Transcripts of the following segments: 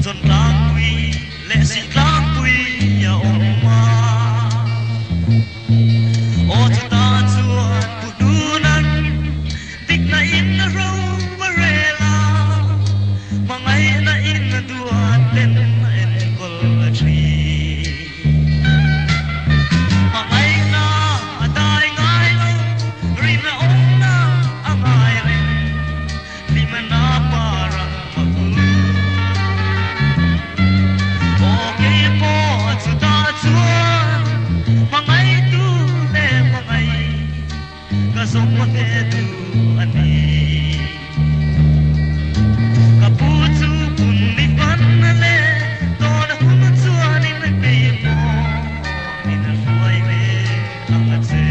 chọn lang quy lệ sĩ lang quy ya oma o cho ta chua tu du nan tik na in na ro varela mangai na in na duat len en kol tree mangai na adai ngai lo rin na om na angai ren lima na parang mabu okay po chu ta chuan mangai tu le mangai ka som ma te tu ani ka pu chu kun ni pan le to na hun chuan in pe mo min na foi le ang na che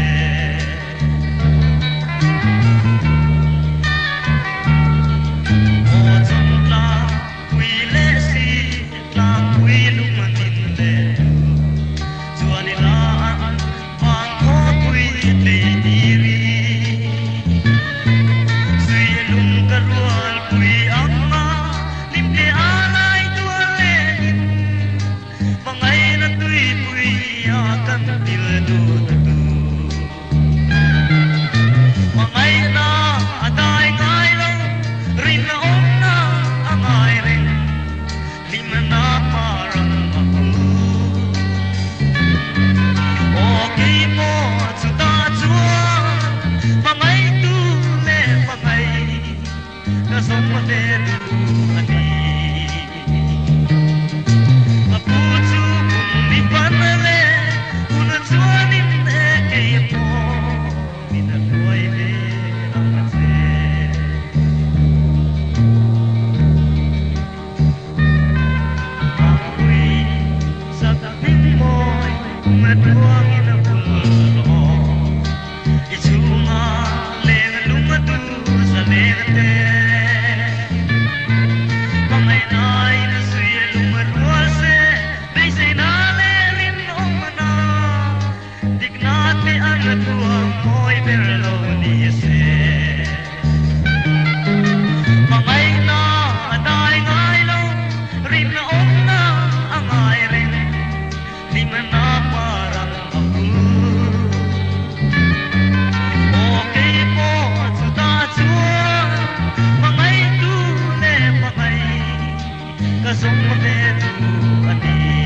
o chon la quy le si la quy lu ma nin le chuan ni la an pang ko quy le ni ri sui lung ka rual quy ang ma lim le alai tu le mangai na tui quy ya kan til du na tu mangai na adai ngai lo rin na om na angai ren lim na parang aku okay po chu ta chuan mangai tu le mangai ka som ma te tu ani ka pu chu kun ni pan le kun chuan in e ke po min na loi le ang se Ako'y sa tabing mo'y umatwang inabullo Isunga leng lumadu sa lente Pangay na suya lumadwase Daisay na lerin o mana Dignate ang natuang mo'y berlo ni Ese Mangai na adai ngai lo rin na om na angai ren lima na parang aku okay po chu ta chuan mangai tu le mangai ka som ma te tu ani